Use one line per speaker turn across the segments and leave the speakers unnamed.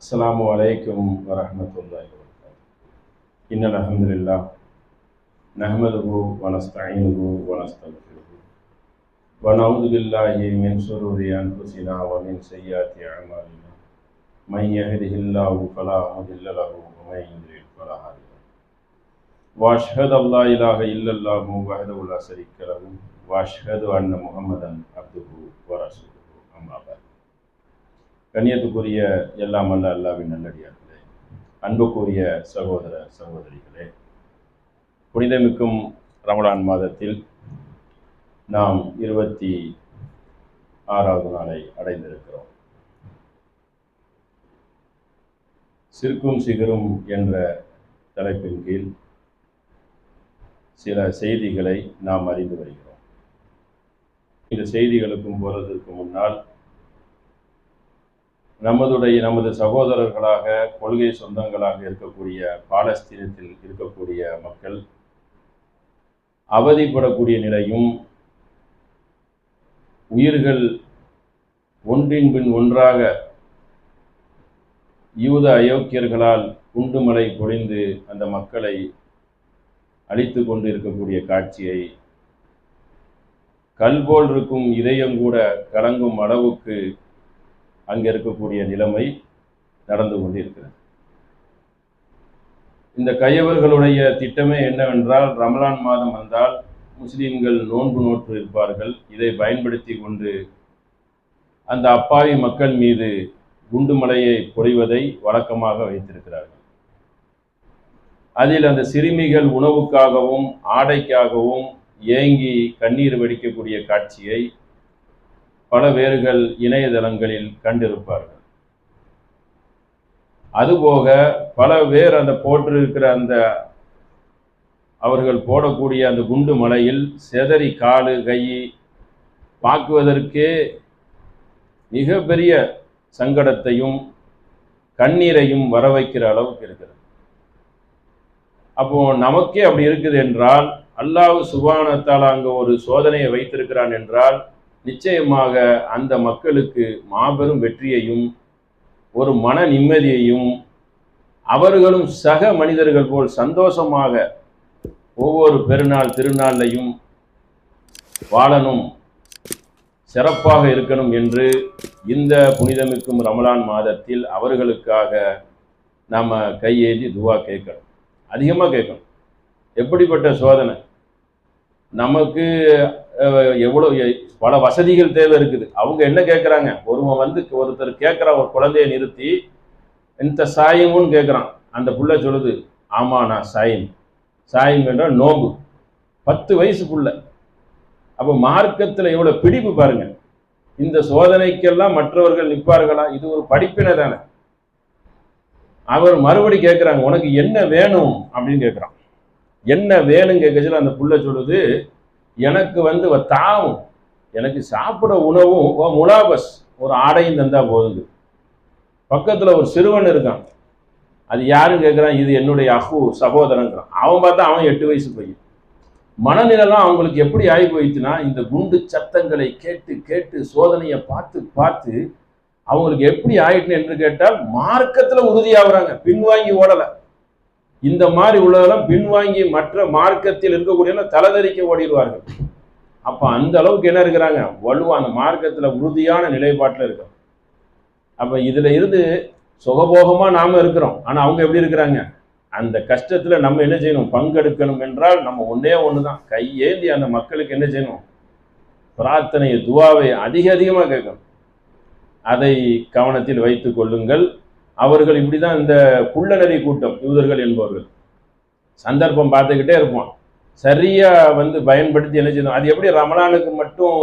السلام عليكم ورحمة الله وبركاته. إن الحمد لله نحمده ونستعينه ونستغفره ونعوذ بالله من شرور أنفسنا ومن سيئات أعمالنا. من يهده الله فلا مضل له ومن يضلل فلا هادي له. وأشهد أن لا إله إلا الله وحده لا شريك له وأشهد أن محمدا عبده ورسوله. أما بعد. கண்ணியத்துக்குரிய எல்லாம் அல்ல அல்லாவின் நல்லடியார்களே, அன்புக்குரிய சகோதர சகோதரிகளே, புனிதமிக்கும் ரமலான் மாதத்தில் நாம் 26வது நாளை அடைந்திருக்கிறோம். சிறுக்கும் சிகரும் என்ற தலைப்பின் கீழ் சில செய்திகளை நாம் அறிந்து வருகிறோம். இந்த செய்திகளுக்கும் போவதற்கு முன்னால் நமது சகோதரர்களாக கொள்கை சொந்தங்களாக இருக்கக்கூடிய பாலஸ்தீனத்தில் இருக்கக்கூடிய மக்கள் அவதிப்படக்கூடிய நிலையும், உயிர்கள் ஒன்றின் பின் ஒன்றாக யூத அயோக்கியர்களால் குண்டுமலை பொழிந்து அந்த மக்களை அழித்து கொண்டு இருக்கக்கூடிய காட்சியை, கல்போல் இருக்கும் இதயம் கூட கலங்கும் அளவுக்கு அங்கே இருக்கக்கூடிய நிலைமை நடந்து கொண்டிருக்கிறது. இந்த கையவர்களுடைய திட்டமே என்னவென்றால், ரமலான் மாதம் வந்தால் முஸ்லீம்கள் நோன்பு நோற்று இருப்பார்கள். இதை பயன்படுத்தி கொண்டு அந்த அப்பாவி மக்கள் மீது குண்டுமலையை பொழிவதை வழக்கமாக வைத்திருக்கிறார்கள். அதில் அந்த சிறுமிகள் உணவுக்காகவும் ஆடைக்காகவும் ஏங்கி கண்ணீர் வடிக்கக்கூடிய காட்சியை பல பேர்கள் இணையதளங்களில் கண்டிருப்பார்கள். அதுபோக பல பேர் அந்த போட்டிருக்கிற அந்த அவர்கள் போடக்கூடிய அந்த குண்டு மலையில் செதறி காலு கை பார்க்குவதற்கே மிகப்பெரிய சங்கடத்தையும் கண்ணீரையும் வர வைக்கிற அளவுக்கு இருக்கிறது. அப்போ நமக்கே அப்படி இருக்குது என்றால், அல்லாஹ் சுப்ஹானஹு வ தஆலா அங்கே ஒரு சோதனையை வைத்திருக்கிறான் என்றால், நிச்சயமாக அந்த மக்களுக்கு மாபெரும் வெற்றியையும் ஒரு மன நிம்மதியையும், அவர்களும் சக மனிதர்கள் போல் சந்தோஷமாக ஒவ்வொரு பெருநாள் திருநாளையும் வாழணும், சிறப்பாக இருக்கணும் என்று இந்த புனிதமிக்கும் ரமலான் மாதத்தில் அவர்களுக்காக நாம் கையேந்தி துவா கேட்கணும், அதிகமாக கேட்கணும். எப்படிப்பட்ட சோதனை! நமக்கு எவ்வளோ பல வசதிகள் தேவை இருக்குது. அவங்க என்ன கேட்குறாங்க? ஒருத்தர் கேட்குறான், ஒரு குழந்தைய நிறுத்தி இந்த சாயமுன்னு கேட்குறான். அந்த புள்ள சொல்லுது, ஆமா நான் சாயம் என்றால் நோம்பு. 10 வயசு புள்ள. அப்போ மார்க்கத்தில் எவ்வளோ பிடிப்பு பாருங்க. இந்த சோதனைக்கெல்லாம் மற்றவர்கள் நிற்பார்களா? இது ஒரு படிப்பினை தானே. அவர் மறுபடி கேட்குறாங்க, உனக்கு என்ன வேணும் அப்படின்னு கேட்குறான். என்ன வேணும் கேட்கல அந்த புள்ள சொல்லுது, எனக்கு தாவும், எனக்கு சாப்பிட உணவும் முலாபஸ் ஒரு ஆடையும் தந்தா போகுது. பக்கத்தில் ஒரு சிறுவன் இருக்கான். அது யாரும் கேட்குறான், இது என்னுடைய சகோதரங்கிறான். அவன் பார்த்தா அவன் 8 வயசு பையன். மனநிலைலாம் அவங்களுக்கு எப்படி ஆகி போயிடுச்சுன்னா, இந்த குண்டு சத்தங்களை கேட்டு கேட்டு சோதனையை பார்த்து பார்த்து அவங்களுக்கு எப்படி ஆயிட்டுன்னு என்று கேட்டால், மார்க்கத்தில் உறுதியாகிறாங்க, பின்வாங்கி ஓடலை. இந்த மாதிரி உள்ளதெல்லாம் பின்வாங்கி மற்ற மார்க்கத்தில் இருக்கக்கூடிய தலைதறிக்க ஓடிடுவார்கள். அப்போ அந்த அளவுக்கு என்ன இருக்கிறாங்க, வலுவான மார்க்கத்தில் உறுதியான நிலைப்பாட்டில் இருக்கிறோம். அப்போ இதில் இருந்து சுகபோகமாக நாம் இருக்கிறோம். ஆனால் அவங்க எப்படி இருக்கிறாங்க? அந்த கஷ்டத்தில் நம்ம என்ன செய்யணும்? பங்கெடுக்கணும் என்றால் நம்ம ஒன்று தான், கையேந்தி அந்த மக்களுக்கு என்ன செய்யணும்? பிரார்த்தனையை, துவாவை அதிகமாக கேட்கணும். அதை கவனத்தில் வைத்து கொள்ளுங்கள். அவர்கள் இப்படி தான், இந்த குள்ளநெறி கூட்டம் யூதர்கள் என்பவர்கள் சந்தர்ப்பம் பார்த்துக்கிட்டே இருப்பான். சரியாக பயன்படுத்தி என்ன செய்யணும்? அது எப்படி ரமலானுக்கு மட்டும்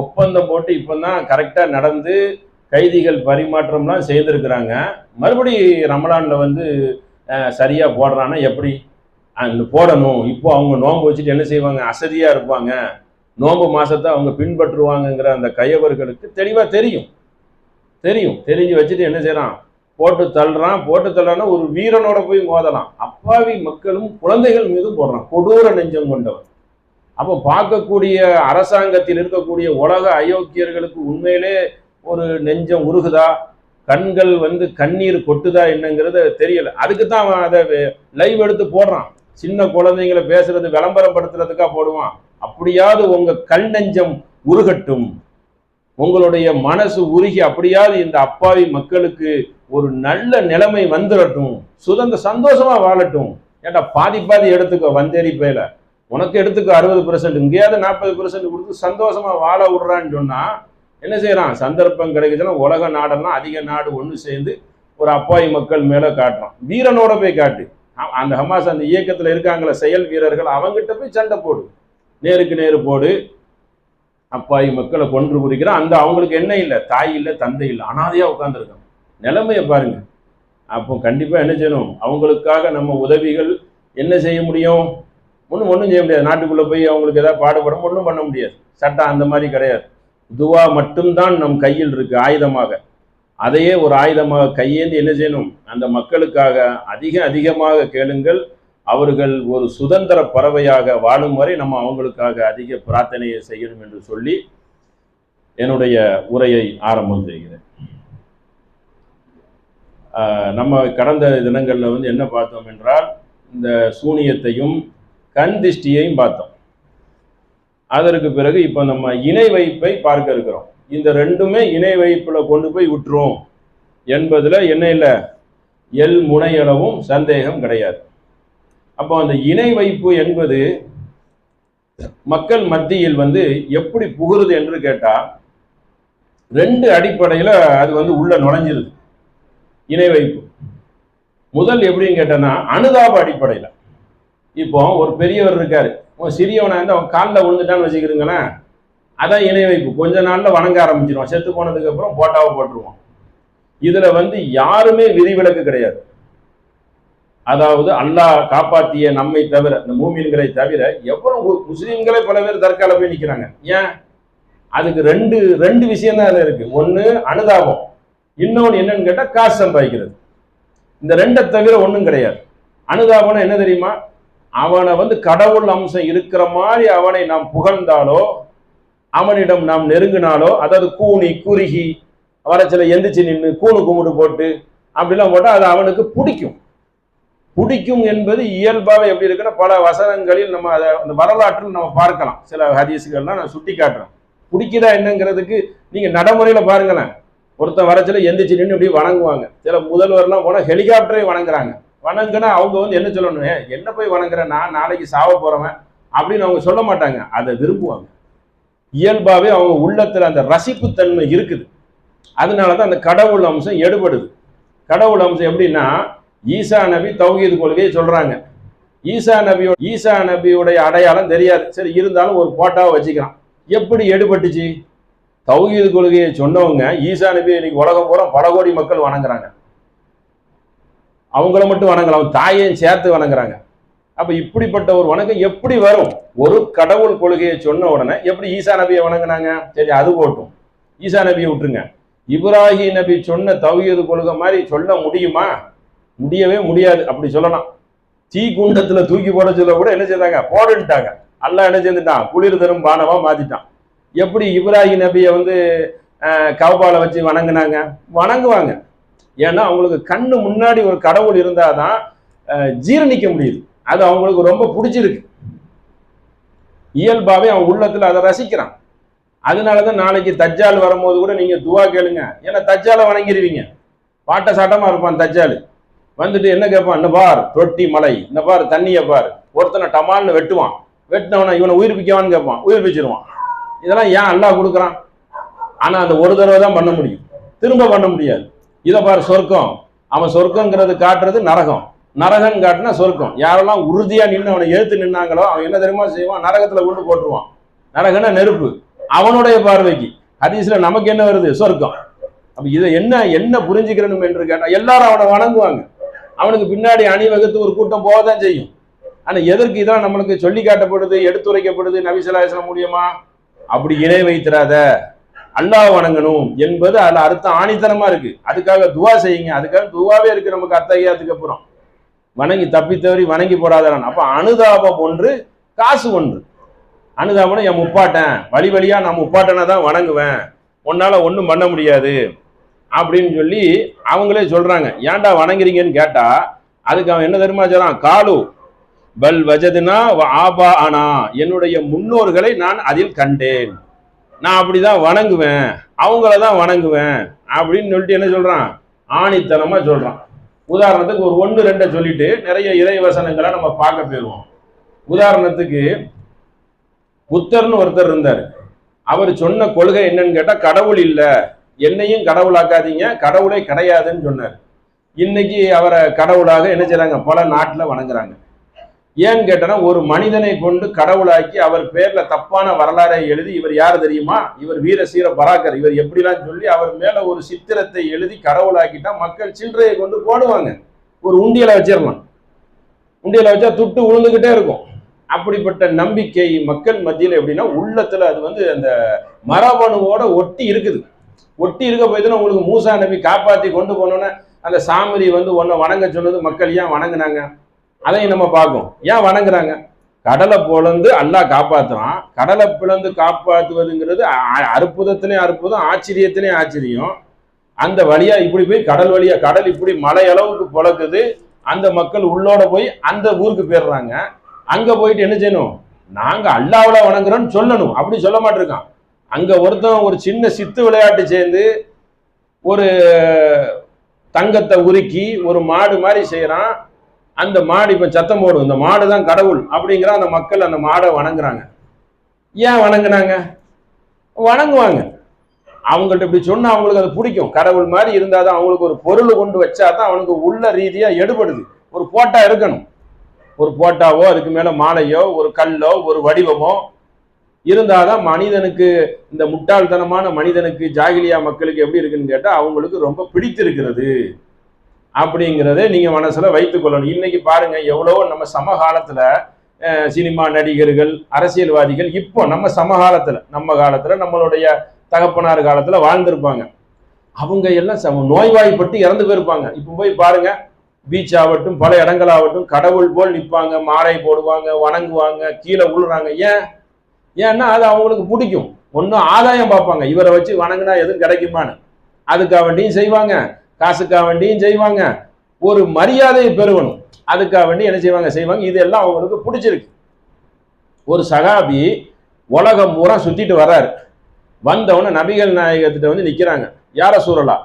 ஒப்பந்தம் போட்டு இப்போ தான் கரெக்டாக நடந்து கைதிகள் பரிமாற்றம்லாம் செய்திருக்கிறாங்க. மறுபடி ரமலானில் சரியாக போடுறான்னா எப்படி அந்த போடணும்? இப்போ அவங்க நோன்பு வச்சுட்டு என்ன செய்வாங்க? அசதியாக இருப்பாங்க. நோன்பு மாதத்தை அவங்க பின்பற்றுவாங்கங்கிற அந்த கையவர்களுக்கு தெளிவாக தெரிஞ்சு வச்சுட்டு என்ன செய்கிறான்? போட்டு தள்ளுறான்னா ஒரு வீரனோட போய் மோதலாம். அப்பாவி மக்களும் குழந்தைகள் மீதும் போடுறான். கொடூர நெஞ்சம் கொண்டவர். அப்போ பார்க்கக்கூடிய அரசாங்கத்தில் இருக்கக்கூடிய உலக அயோக்கியர்களுக்கு உண்மையிலே ஒரு நெஞ்சம் உருகுதா? கண்கள் வந்து கண்ணீர் கொட்டுதா என்னங்கிறது தெரியல. அதுக்கு தான் அவன் அதை லைவ் எடுத்து போடுறான். சின்ன குழந்தைங்களை பேசுறது விளம்பரப்படுத்துறதுக்காக போடுவான். அப்படியாவது உங்க கல் நெஞ்சம் உருகட்டும், உங்களுடைய மனசு உருகி அப்படியாவது இந்த அப்பாவி மக்களுக்கு ஒரு நல்ல நிலைமை வந்துடட்டும், சந்தோஷமா வாழட்டும். ஏன்டா பாதி பாதி எடுத்துக்கோ, வந்தேரி பேல உனக்கு எடுத்துக்கோ 60%, இங்கேயாவது 40% கொடுத்து சந்தோஷமா வாழ விடுறான்னு சொன்னா என்ன செய்யறான்? சந்தர்ப்பம் கிடைக்குதுன்னா உலக நாடெல்லாம் அதிக நாடு ஒன்று சேர்ந்து ஒரு அப்பாவி மக்கள் மேல காட்டுறான். வீரனோட போய் காட்டு. அந்த ஹமாஸ் அந்த இயக்கத்தில் இருக்காங்கள செயல் வீரர்கள், அவங்ககிட்ட போய் சண்டை போடு, நேருக்கு நேரு போடு. அப்பாவி மக்களை கொன்று குறிக்கிறான். அந்த அவங்களுக்கு என்ன இல்லை, தாய் இல்லை, தந்தை இல்லை, அனாதையா உட்காந்துருக்கான். நிலைமையை பாருங்க. அப்போ கண்டிப்பா என்ன செய்யணும்? அவங்களுக்காக நம்ம உதவிகள் என்ன செய்ய முடியும்? ஒன்றும் செய்ய முடியாது. நாட்டுக்குள்ள போய் அவங்களுக்கு ஏதாவது பாடுபடும் ஒன்றும் பண்ண முடியாது. சட்டம் அந்த மாதிரி கிடையாது. துவா மட்டும்தான் நம் கையில் இருக்கு ஆயுதமாக. அதையே ஒரு ஆயுதமாக கையேந்தி என்ன செய்யணும்? அந்த மக்களுக்காக அதிகமாக கேளுங்கள். அவர்கள் ஒரு சுதந்திர பறவையாக வாழும் வரை நம்ம அவங்களுக்காக அதிக பிரார்த்தனையை செய்யணும் என்று சொல்லி என்னுடைய உரையை ஆரம்பம் செய்கிறேன். நம்ம கடந்த தினங்களில் வந்து என்ன பார்த்தோம் என்றால், இந்த சூனியத்தையும் கண் திஷ்டியையும் பார்த்தோம். அதற்கு பிறகு இப்போ நம்ம இணை வைப்பை பார்க்க இருக்கிறோம். இந்த ரெண்டுமே இணை வைப்பில் கொண்டு போய் விட்டுரும் என்பதில் என்ன இல்லை, எல் முனையளவும் சந்தேகம் கிடையாது. அப்போ அந்த இணை வைப்பு என்பது மக்கள் மத்தியில் வந்து எப்படி புகுறது என்று கேட்டால், ரெண்டு அடிப்படையில் அது வந்து உள்ள நுழைஞ்சிருது. இணை வைப்பு முதல் எப்படின்னு கேட்டேன்னா, அனுதாப அடிப்படையில். இப்போ ஒரு பெரியவர் இருக்காரு, சிறியவனா இருந்து அவன் காலில் விழுந்துட்டான்னு வச்சுக்கிறீங்களேன், அதான் இணை வைப்பு. கொஞ்ச நாள்ல வணங்க ஆரம்பிச்சிருவான். செத்து போனதுக்கு அப்புறம் போட்டாவை போட்டுருவான். இதுல வந்து யாருமே விதிவிலக்கு கிடையாது. அதாவது அல்லாஹ் காப்பாற்றிய நம்மை தவிர, இந்த மூமின்களை தவிர எவ்வளவு முஸ்லீம்களே பல பேர் தற்கால போய் நிற்கிறாங்க. ஏன்? அதுக்கு ரெண்டு விஷயம் தான் இருக்கு. ஒன்று அனுதாபம், இன்னொன்று என்னன்னு கேட்டால் காசு சம்பாதிக்கிறது. இந்த ரெண்டை தவிர ஒன்றும் கிடையாது. அனுதாபம்னா என்ன தெரியுமா? அவனை வந்து கடவுள் அம்சம் இருக்கிற மாதிரி அவனை நாம் புகழ்ந்தாலோ, அவனிடம் நாம் நெருங்கினாலோ, அதாவது கூனி குறுகி வரச்சில எந்திரிச்சு நின்று கூணு கும்பிடு போட்டு அப்படிலாம் போட்டால் அது அவனுக்கு பிடிக்கும். பிடிக்கும் என்பது இயல்பாக எப்படி இருக்குன்னா, பல வசனங்களில் நம்ம அதை அந்த வரலாற்றில் நம்ம பார்க்கலாம். சில ஹதீஸுகள்லாம் நான் சுட்டி காட்டுறேன். பிடிக்குதா என்னங்கிறதுக்கு நீங்க நடைமுறையில பாருங்களேன். ஒருத்தன் வரச்சில எந்திரிச்சு நின்று இப்படி வணங்குவாங்க. சில முதல்வர்லாம் போனால் ஹெலிகாப்டரே வணங்குறாங்க. வணங்குனா அவங்க வந்து என்ன சொல்லணும்? என்ன போய் வணங்குறேன், நான் நாளைக்கு சாவ போறவன் அப்படின்னு அவங்க சொல்ல மாட்டாங்க. அதை விரும்புவாங்க. இயல்பாகவே அவங்க உள்ளத்துல அந்த ரசிப்புத்தன்மை இருக்குது. அதனாலதான் அந்த கடவுள் அம்சம் எடுபடுது. கடவுள் அம்சம் எப்படின்னா, ஈசா நபி தௌஹீத் கொள்கையை சொல்றாங்க. ஈசா நபியுடைய அடையாளம் தெரியாது. சரி, இருந்தாலும் ஒரு போட்டாவை வச்சுக்கிறான். எப்படி எடுபட்டுச்சு? தௌஹீத் கொள்கையை சொன்னவங்க ஈசா நபி இன்னைக்கு உலகம் பூரா பல கோடி மக்கள் வணங்குறாங்க. அவங்கள மட்டும் வணங்கலாம், அவன் தாயையும் சேர்த்து வணங்குறாங்க. அப்ப இப்படிப்பட்ட ஒரு வணக்கம் எப்படி வரும்? ஒரு கடவுள் கொள்கையை சொன்ன உடனே எப்படி ஈசா நபியை வணங்குனாங்க? சரி, அது போட்டும், ஈசா நபியை விட்டுருங்க. இப்ராஹிம் நபி சொன்ன தௌஹீத் கொள்கை மாதிரி சொல்ல முடியுமா? முடியவே முடியாது. அப்படி சொல்லலாம். தீ குண்டத்துல தூக்கி போட சொல்ல கூட என்ன செய்தாங்க? போடுட்டாங்க. அல்லாஹ் என்ன செஞ்சுட்டான்? குளிர் தரும் பானவா மாத்திட்டான். எப்படி இப்ராஹிம் நபியை வந்து கௌபால வச்சு வணங்குனாங்க? வணங்குவாங்க. ஏன்னா அவங்களுக்கு கண்ணு முன்னாடி ஒரு கடவுள் இருந்தாதான் ஜீரணிக்க முடியுது. அது அவங்களுக்கு ரொம்ப பிடிச்சிருக்கு. இயல்பாவே அவன் உள்ளத்துல அதை ரசிக்கிறான். அதனாலதான் நாளைக்கு தஜ்ஜால் வரும்போது கூட நீங்க துவா கேளுங்க. ஏன்னா தஜ்ஜாலை வணங்கிடுவீங்க. பாட்ட சாட்டமா இருப்பான் தஜ்ஜால். வந்துட்டு என்ன கேட்பான்? இந்த பார் தொட்டி மலை, இந்த பார் தண்ணியை பார். ஒருத்தனை டமால்னு வெட்டுவான். வெட்டினவனை இவனை உயிர்ப்பிக்கவான்னு கேட்பான். உயிர்ப்பிச்சிருவான். இதெல்லாம் ஏன் அல்லாஹ் கொடுக்குறான்? ஆனா அந்த ஒரு தடவை தான் பண்ண முடியும், திரும்ப பண்ண முடியாது. இதை பாரு சொர்க்கம். அவன் சொர்க்கங்கிறது காட்டுறது நரகம். நரகம் காட்டுனா சொர்க்கம். யாரெல்லாம் உறுதியா நின்று அவனை எழுத்து நின்னாங்களோ அவன் என்ன தெரியுமா செய்வான்? நரகத்துல கொண்டு போட்டுருவான். நரகம்னா நெருப்பு. அவனுடைய பார்வைக்கு ஹதீஸ்ல நமக்கு என்ன வருது? சொர்க்கம். அப்ப இதை என்ன புரிஞ்சுக்கிறணும் என்று கேட்டா, எல்லாரும் அவனை வணங்குவாங்க. அவனுக்கு பின்னாடி அணிவகுத்து ஒரு கூட்டம் போகதான் செய்யும். ஆனா எதற்கு இதெல்லாம் நம்மளுக்கு சொல்லி காட்டப்படுது, எடுத்துரைக்கப்படுது நபி ஸல்லல்லாஹு அலைஹி வஸல்லம் மூலியமா? அப்படி இணை வைத்திராத, அல்லாஹ் வணங்கணும் என்பது அதுல அர்த்தம் ஆணித்தனமா இருக்கு. அதுக்காக துவா செய்யுங்க. அதுக்காக துவாவே இருக்கு நமக்கு அத்தகையாத்துக்கு அப்புறம். வணங்கி தப்பி தவறி வணங்கி போடாதான். அப்ப அனுதாபம் ஒன்று, காசு ஒன்று. அனுதாபம்னா என் முப்பாட்டன் வழி வழியா நான் முப்பாட்டனை தான் வணங்குவேன், உன்னால ஒன்றும் பண்ண முடியாது அப்படின்னு சொல்லி அவங்களே சொல்றாங்க. ஏன்டா வணங்குறீங்கன்னு கேட்டா அதுக்கு அவன் என்ன தெரியுமா சொல்றான்? காலு பல் வஜதுனா ஆபா ஆனா, என்னுடைய முன்னோர்களை நான் அதில் கண்டேன், நான் அப்படிதான் வணங்குவேன், அவங்களதான் வணங்குவேன் அப்படின்னு சொல்லிட்டு என்ன சொல்றான்? ஆணித்தனமா சொல்றான். உதாரணத்துக்கு ஒரு 1-2 சொல்லிட்டு நிறைய இறை வசனங்களை நம்ம பார்க்க போயிருவோம். உதாரணத்துக்கு புத்தர்னு ஒருத்தர் இருந்தார். அவர் சொன்ன கொள்கை என்னன்னு கேட்டா, கடவுள் இல்ல, என்னையும் கடவுளாக்காதீங்க, கடவுளே கிடையாதுன்னு சொன்னார். இன்னைக்கு அவரை கடவுளாக என்ன செய்றாங்க? பல நாட்டில் வணங்குறாங்க. ஏன்னு கேட்டனா, ஒரு மனிதனை கொண்டு கடவுளாக்கி அவர் பேர்ல தப்பான வரலாறை எழுதி, இவர் யார் தெரியுமா, இவர் வீர சீர பராக்கர், இவர் எப்படிலாம் சொல்லி அவர் மேல ஒரு சித்திரத்தை எழுதி கடவுளாக்கிட்டா மக்கள் சில்லறையை கொண்டு போடுவாங்க. ஒரு உண்டியலை வச்சிடலாம், உண்டியலை வச்சா துட்டு உழுந்துகிட்டே இருக்கும். அப்படிப்பட்ட நம்பிக்கை மக்கள் மத்தியில் எப்படின்னா, உள்ளத்துல அது வந்து அந்த மரபணுவோட ஒட்டி இருக்குது. ஒட்டி இருக்க போய்துன்னா உங்களுக்கு மூசா நபி காப்பாத்தி கொண்டு போனோன்னா அந்த சாமரி வந்து ஒன்றை வணங்க சொன்னது மக்கள் ஏன் வணங்குனாங்க? அதையும் நம்ம பார்க்கும். ஏன் வணங்குறாங்க? கடலை பிளந்து அல்லாஹ் காப்பாத்துறான். கடலை பிளந்து காப்பாற்றுவதுங்கிறது அற்புதத்திலையும் அற்புதம், ஆச்சரியத்திலையும் ஆச்சரியம். அந்த வழியா இப்படி போய் கடல் வழியா, கடல் இப்படி மலை அளவுக்கு பிளக்குது. அந்த மக்கள் உள்ளோட போய் அந்த ஊருக்கு போயிடுறாங்க. அங்க போயிட்டு என்ன செய்யணும்? நாங்க அல்லாஹ்வை வணங்குறோம்னு சொல்லணும். அப்படி சொல்ல மாட்டிருக்கான். அங்க ஒருத்தன் ஒரு சின்ன சித்து விளையாட்டு சேர்ந்து ஒரு தங்கத்தை உருக்கி ஒரு மாடு மாதிரி செய்யறான். அந்த மாடு இப்ப சத்தம் போடும், இந்த மாடு தான் கடவுள் அப்படிங்கிற அந்த மக்கள் அந்த மாடை வணங்குறாங்க. ஏன் வணங்குனாங்க? வணங்குவாங்க. அவங்கள்ட்ட இப்படி சொன்னா அவங்களுக்கு அது பிடிக்கும். கடவுள் மாதிரி இருந்தாதான், அவங்களுக்கு ஒரு பொருள் கொண்டு வச்சாதான் அவனுக்கு உள்ள ரீதியா எடுபடுது. ஒரு போட்டா இருக்கணும், ஒரு போட்டாவோ அதுக்கு மேல மாலையோ ஒரு கல்லோ ஒரு வடிவமோ இருந்தாதான் மனிதனுக்கு, இந்த முட்டாள்தனமான மனிதனுக்கு, ஜாகிலியா மக்களுக்கு எப்படி இருக்குன்னு கேட்டா அவங்களுக்கு ரொம்ப பிடித்திருக்கிறது அப்படிங்கிறத நீங்க மனசுல வைத்துக் கொள்ளணும். இன்னைக்கு பாருங்க, எவ்வளவோ நம்ம சமகாலத்துல சினிமா நடிகர்கள், அரசியல்வாதிகள் இப்போ நம்ம சமகாலத்துல, நம்ம காலத்துல, நம்மளுடைய தகப்பனார் காலத்துல வாழ்ந்திருப்பாங்க. அவங்க எல்லாம் நோய்வாய்ப்பட்டு இறந்து போயிருப்பாங்க. இப்போ போய் பாருங்க, பீச் ஆகட்டும் பல இடங்களாகட்டும் கடவுள் போல் நிற்பாங்க, மாலை போடுவாங்க, வணங்குவாங்க, கீழே விழுறாங்க. ஏன்னா அது அவங்களுக்கு பிடிக்கும். ஒன்றும் ஆதாயம் பார்ப்பாங்க, இவரை வச்சு வணங்கினா எதுவும் கிடைக்குமான்னு. அதுக்காக வேண்டியும் செய்வாங்க, காசுக்காக வேண்டியும் செய்வாங்க, ஒரு மரியாதையை பெறுவணும் அதுக்காக வேண்டி என்ன செய்வாங்க. இதெல்லாம் அவங்களுக்கு பிடிச்சிருக்கு. ஒரு சகாபி உலகம் பூரா சுத்திட்டு வர்றாரு. வந்தவன நபிகள் நாயகத்திட்ட வந்து நிக்கிறாங்க. யார சூழலா,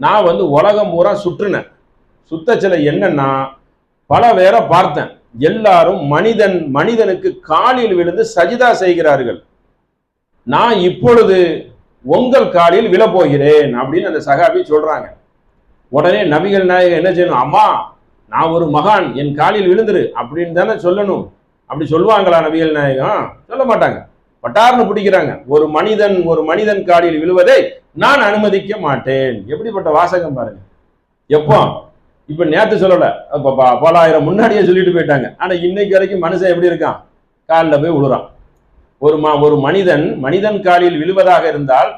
நான் வந்து உலகம் பூரா சுற்றுனேன். சுத்தச்சில என்னன்னா, பல பேரை பார்த்தேன், எல்லாரும் மனிதனுக்கு காலில் விழுந்து சஜிதா செய்கிறார்கள். நான் இப்பொழுது உங்கள் காலில் விழப்போகிறேன் அப்படின்னு அந்த சகாபி சொல்றாங்க. உடனே நபிகள் நாயகம் என்ன செய்யணும்? அம்மா, நான் ஒரு மகான், என் காலில் விழுந்துரு அப்படின்னு தானே சொல்லணும். அப்படி சொல்லுவாங்களா நபிகள் நாயகம்? சொல்ல மாட்டாங்க. பட்டார்னு பிடிக்கிறாங்க. ஒரு மனிதன் காலில் விழுவதை நான் அனுமதிக்க மாட்டேன். எப்படிப்பட்ட வாசகம் பாருங்க. எப்போ? இப்ப நேத்து சொல்லல, பல ஆயிரம் முன்னாடியே சொல்லிட்டு போயிட்டாங்க. ஆனா இன்னைக்கு வரைக்கும் மனுஷன் எப்படி இருக்கான்? காலில் போய் விழுறான். ஒரு மனிதன் காலில் விழுவதாக இருந்தால்,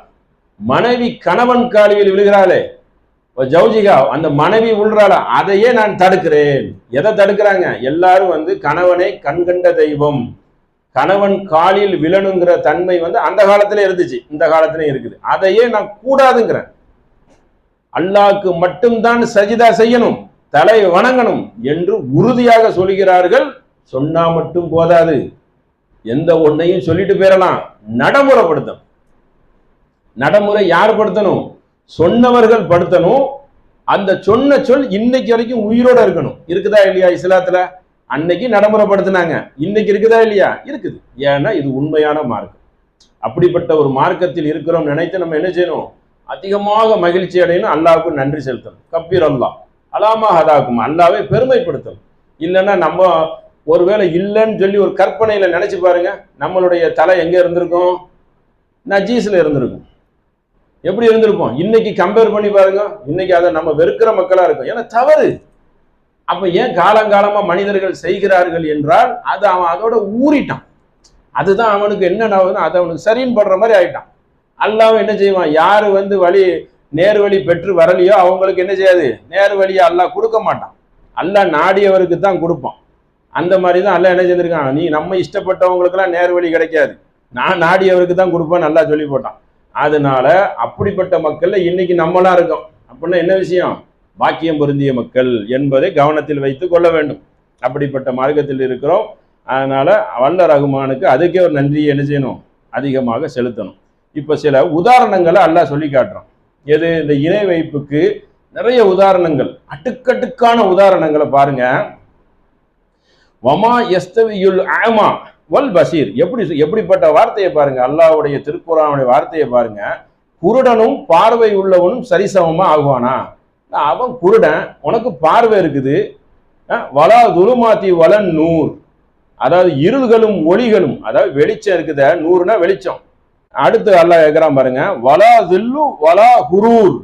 மனைவி கணவன் காலில் விழுகிறாளே ஜவுஜிகா, அந்த மனைவி விழுறாள, அதையே நான் தடுக்கிறேன். எதை தடுக்கிறாங்க? எல்லாரும் வந்து கணவனை கண்கண்ட தெய்வம், கணவன் காலில் விழணுங்கிற தன்மை வந்து அந்த காலத்திலே இருந்துச்சு, இந்த காலத்திலே இருக்குது. அதையே நான் கூடாதுங்கிறேன். அல்லாஹ்க்கு மட்டும்தான் சஜிதா செய்யணும், தலை வணங்கணும் என்று உறுதியாக சொல்கிறார்கள். சொன்னா மட்டும் போதாது, எந்த ஒன்னையும் சொல்லிட்டு போயிடலாம், நடைமுறைப்படுத்தணும். நடைமுறை யார் படுத்தணும்? சொன்னவர்கள் படுத்தணும். அந்த சொன்ன சொல் இன்னைக்கு வரைக்கும் உயிரோட இருக்கணும். இருக்குதா இல்லையா? இஸ்லாத்துல அன்னைக்கு நடைமுறைப்படுத்தினாங்க, இன்னைக்கு இருக்குதா இல்லையா? இருக்குது. ஏன்னா இது உண்மையான மார்க்கம். அப்படிப்பட்ட ஒரு மார்க்கத்தில் இருக்கிறோம் நினைத்து நம்ம என்ன செய்யணும்? அதிகமாக மகிழ்ச்சி அடையணும், அல்லாவுக்கு நன்றி செலுத்தணும். கப்பீர் அல்லா அலாமா ஹதாக்கும், அல்லாவே பெருமைப்படுத்தணும். இல்லைன்னா நம்ம ஒருவேளை இல்லைன்னு சொல்லி ஒரு கற்பனையில நினைச்சு பாருங்க, நம்மளுடைய தலை எங்க இருந்திருக்கும்? நஜீஸ்ல இருந்திருக்கும். எப்படி இருந்திருப்போம்? இன்னைக்கு கம்பேர் பண்ணி பாருங்க, இன்னைக்கு அதை நம்ம வெறுக்கிற மக்களா இருக்கும். ஏன்னா தவறு. அப்ப ஏன் காலங்காலமா மனிதர்கள் செய்கிறார்கள் என்றால், அது அவன் அதோட ஊறிட்டான். அதுதான் அவனுக்கு என்ன ஆகுதுன்னா, அதை அவனுக்கு சரின்னு படுற மாதிரி ஆயிட்டான். அல்லாஹ் என்ன செய்வான்? யாரு வந்து நேர் வழி பெற்று வரலையோ அவங்களுக்கு என்ன செய்யாது? நேர் வழியை அல்லாஹ் கொடுக்க மாட்டான். அல்லாஹ் நாடியவருக்கு தான் கொடுப்பான். அந்த மாதிரி தான் அல்லாஹ் என்ன செய்திருக்கான்? நீ நம்ம இஷ்டப்பட்டவங்களுக்கெல்லாம் நேர் வழி கிடைக்காது, நான் நாடியவருக்கு தான் கொடுப்பேன்னு அல்லாஹ் சொல்லி போட்டான். அதனால அப்படிப்பட்ட மக்கள்ல இன்னைக்கு நம்மளா இருக்கோம். அப்படின்னா என்ன விஷயம்? பாக்கியம் பொருந்திய மக்கள் என்பதை கவனத்தில் வைத்துக் கொள்ள வேண்டும். அப்படிப்பட்ட மார்க்கத்தில் இருக்கிறோம். அதனால வல்ல ரகுமானுக்கு அதுக்கே ஒரு நன்றியை என்ன செய்யணும்? அதிகமாக செலுத்தணும். இப்ப சில உதாரணங்களை அல்லாஹ் சொல்லி காட்டுறான். எது? இந்த இணை வைப்புக்கு நிறைய உதாரணங்கள், அடுக்கடுக்கான உதாரணங்களை பாருங்க. வமா யஸ்தவியுல் அமா வல் பசீர், எப்படிப்பட்ட வார்த்தையை பாருங்க, அல்லாஹ்வுடைய திருக்குர்ஆனுடைய வார்த்தையை பாருங்க. குருடனும் பார்வை உள்ளவனும் சரிசமமா ஆகுவானா? அவன் குருடன், உனக்கு பார்வை இருக்குது. வலா துலுமாத்தி வலன் நூர், அதாவது இருள்களும் ஒளிகளும், அதாவது வெளிச்சம் இருக்குத, நூறுனா வெளிச்சம். அடுத்து அல்லாஹ் கேட்கிறான் பாருங்க, வலா தில்லு வலா ஹுரூர்,